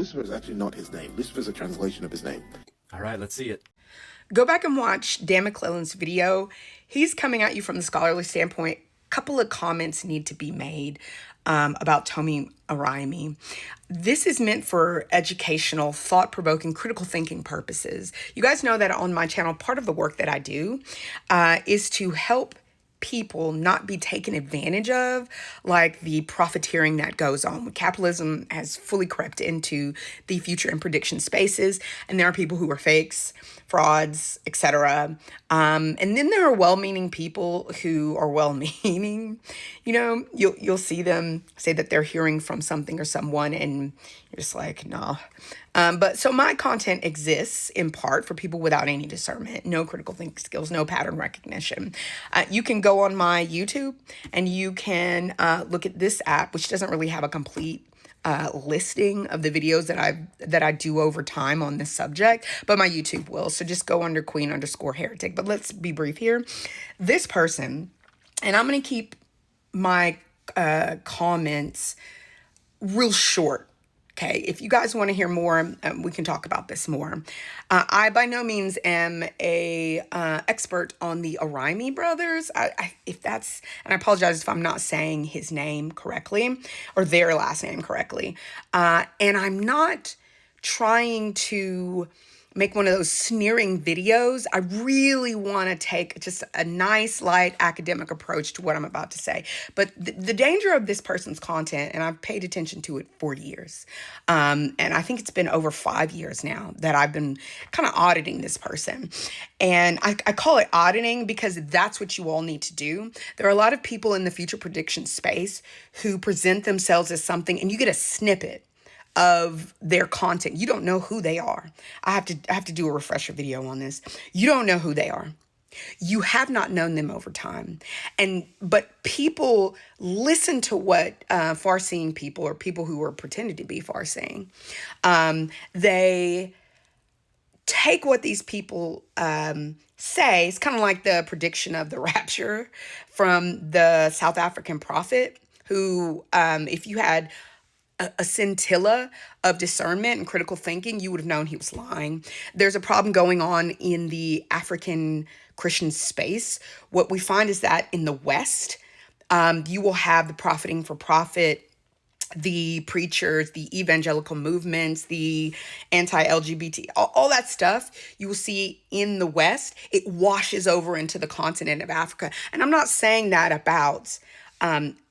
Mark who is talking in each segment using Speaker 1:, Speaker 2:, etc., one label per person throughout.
Speaker 1: Lucifer is actually not his name. Lucifer is a translation of his name.
Speaker 2: All right, let's see it.
Speaker 3: Go back and watch Dan McClellan's video. He's coming at you from the scholarly standpoint. A couple of comments need to be made about Tomi Araimi. This is meant for educational, thought-provoking, critical thinking purposes. You guys know that on my channel, part of the work that I do is to help people not be taken advantage of, like the profiteering that goes on. Capitalism has fully crept into the future and prediction spaces, and there are people who are fakes, frauds, etc. And then there are well-meaning people who are well-meaning. You know, you'll see them say that they're hearing from something or someone, and you're just like, nah. But so my content exists in part for people without any discernment, no critical thinking skills, no pattern recognition. You can go on my YouTube and you can look at this app, which doesn't really have a complete listing of the videos that I do over time on this subject, but my YouTube will. So just go under Queen_Heretic. But let's be brief here. This person, and I'm going to keep my comments real short. Okay, if you guys want to hear more, we can talk about this more. I by no means am a expert on the Araimi brothers. If that's, and I apologize if I'm not saying his name correctly or their last name correctly. And I'm not trying to make one of those sneering videos. I really want to take just a nice, light academic approach to what I'm about to say. But the danger of this person's content, and I've paid attention to it for years, and I think it's been over 5 years now that I've been kind of auditing this person. And I call it auditing because that's what you all need to do. There are a lot of people in the future prediction space who present themselves as something, and you get a snippet of their content. You don't know who they are. I have to do a refresher video on this. You don't know who they are. You have not known them over time. But people listen to what far-seeing people or people who are pretending to be far-seeing, they take what these people say. It's kind of like the prediction of the rapture from the South African prophet who, if you had a scintilla of discernment and critical thinking, you would have known he was lying. There's a problem going on in the African Christian space. What we find is that in the West, you will have the profiting for profit, the preachers, the evangelical movements, the anti-LGBT, all that stuff you will see in the West. It washes over into the continent of Africa. And I'm not saying that about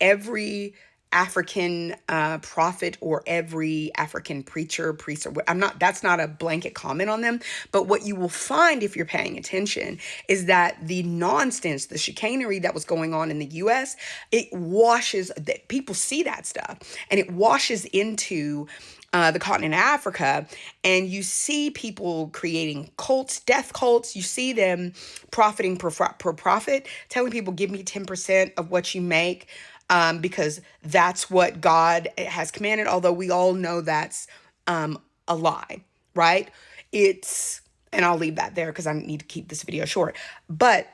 Speaker 3: every African prophet or every African preacher, priest, or that's not a blanket comment on them. But what you will find if you're paying attention is that the nonsense, the chicanery that was going on in the US, it washes, that people see that stuff and it washes into the continent of Africa, and you see people creating cults, death cults. You see them profiting per profit, telling people, give me 10% of what you make. Because that's what God has commanded, although we all know that's a lie, right? And I'll leave that there because I need to keep this video short. But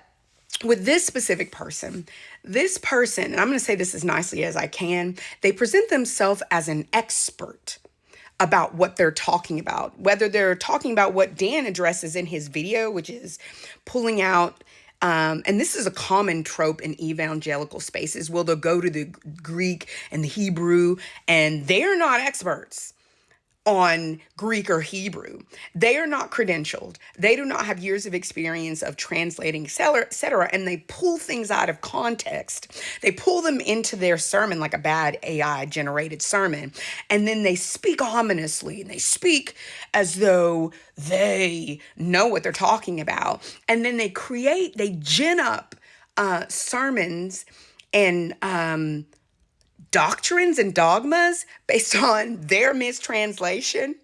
Speaker 3: with this specific person, and I'm going to say this as nicely as I can, they present themselves as an expert about what they're talking about, whether they're talking about what Dan addresses in his video, which is pulling out and this is a common trope in evangelical spaces. They'll go to the Greek and the Hebrew, and they're not experts on Greek or Hebrew. They are not credentialed. They do not have years of experience of translating, etc. And they pull things out of context. They pull them into their sermon like a bad AI generated sermon. And then they speak ominously and they speak as though they know what they're talking about. And then they gin up sermons and doctrines and dogmas based on their mistranslation,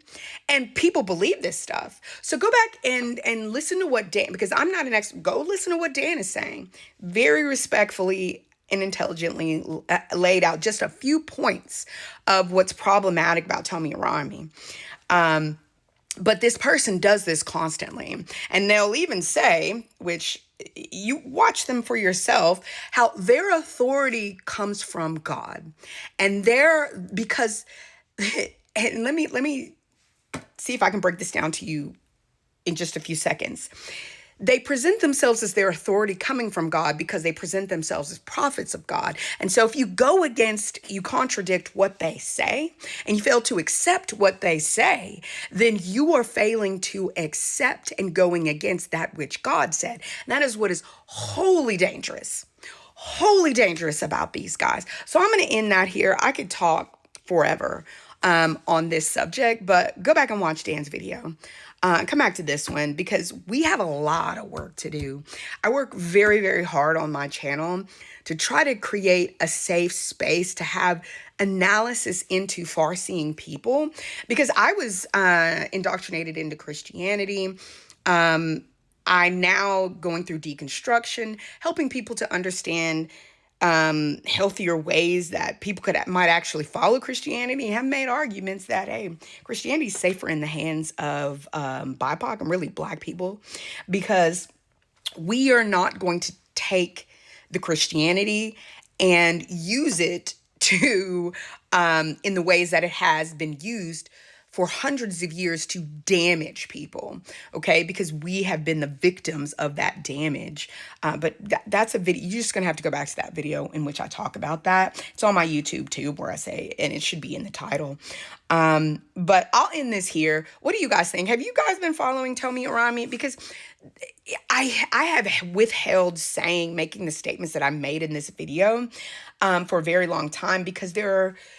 Speaker 3: and people believe this stuff. So go back and listen to what Dan, because I'm not an expert, go listen to what Dan is saying. Very respectfully and intelligently laid out just a few points of what's problematic about Tomi Araimi. But this person does this constantly. And they'll even say, which you watch them for yourself, how their authority comes from God. And because, and let me see if I can break this down to you in just a few seconds. They present themselves as their authority coming from God because they present themselves as prophets of God. And so if you go against, you contradict what they say, and you fail to accept what they say, then you are failing to accept and going against that which God said. And that is what is wholly dangerous about these guys. So I'm going to end that here. I could talk forever on this subject, but go back and watch Dan's video. Come back to this one because we have a lot of work to do. I work very, very hard on my channel to try to create a safe space to have analysis into far-seeing people because I was indoctrinated into Christianity. I'm now going through deconstruction, helping people to understand healthier ways that people might actually follow Christianity, and have made arguments that, hey, Christianity is safer in the hands of BIPOC and really Black people, because we are not going to take the Christianity and use it to in the ways that it has been used for hundreds of years to damage people, okay? Because we have been the victims of that damage. But that's a video. You're just going to have to go back to that video in which I talk about that. It's on my YouTube too, where I say, and it should be in the title. But I'll end this here. What do you guys think? Have you guys been following Tomi Arami? Because I have withheld making the statements that I made in this video for a very long time, because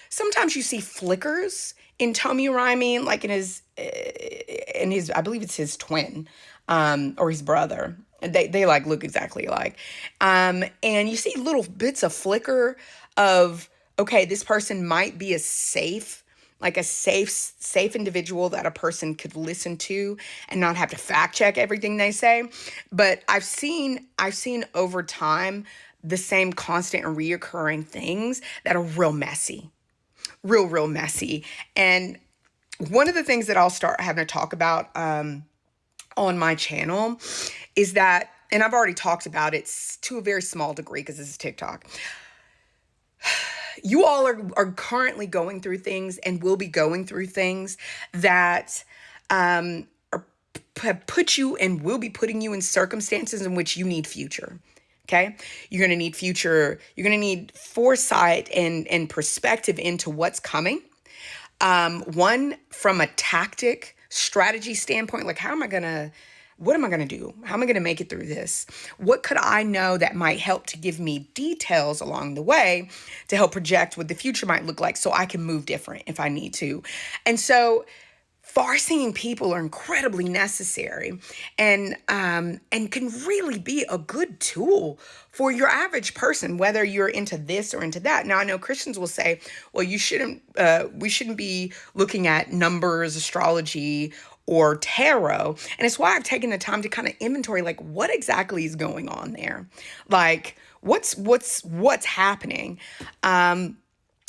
Speaker 3: sometimes you see flickers in Tomi Arami, like in his, I believe it's his twin, or his brother. They like look exactly alike. And you see little bits of flicker of, okay, this person might be a safe individual that a person could listen to and not have to fact check everything they say. But I've seen over time the same constant and reoccurring things that are real messy. Real messy. And one of the things that I'll start having to talk about on my channel is that, and I've already talked about it to a very small degree because this is TikTok. You all are currently going through things and will be going through things that have put you and will be putting you in circumstances in which you need future. Okay, you're going to need future. You're going to need foresight and perspective into what's coming. One, from a strategy standpoint, like what am I going to do? How am I going to make it through this? What could I know that might help to give me details along the way to help project what the future might look like so I can move different if I need to? And so far-seeing people are incredibly necessary and can really be a good tool for your average person, whether you're into this or into that. Now, I know Christians will say, well, we shouldn't be looking at numbers, astrology, or tarot. And it's why I've taken the time to kind of inventory, like, what exactly is going on there? Like, what's happening?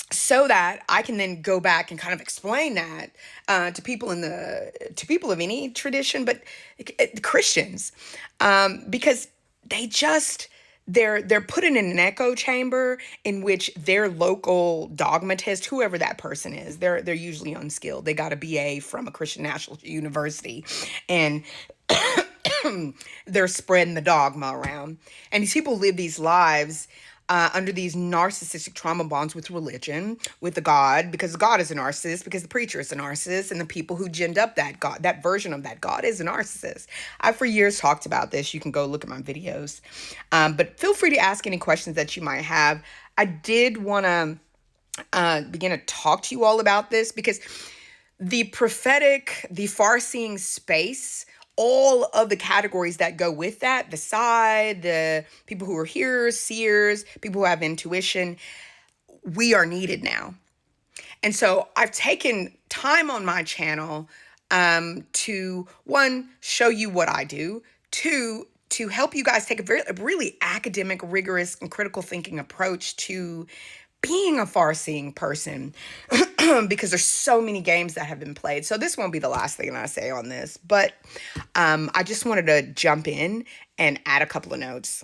Speaker 3: So that I can then go back and kind of explain that to people of any tradition, but Christians, because they're put in an echo chamber in which their local dogmatist, whoever that person is, they're usually unskilled. They got a BA from a Christian National University, and they're spreading the dogma around. And these people live these lives under these narcissistic trauma bonds with religion, with the God, because God is a narcissist, because the preacher is a narcissist, and the people who ginned up that God, that version of that God, is a narcissist. I've for years talked about this. You can go look at my videos. But feel free to ask any questions that you might have. I did want to begin to talk to you all about this, because the prophetic, the far-seeing space, all of the categories that go with that, the side, the people who are hearers, seers, people who have intuition, we are needed now. And so I've taken time on my channel to, one, show you what I do, two, to help you guys take a really academic, rigorous, and critical thinking approach to being a far-seeing person, because there's so many games that have been played. So this won't be the last thing that I say on this, but I just wanted to jump in and add a couple of notes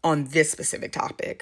Speaker 3: on this specific topic.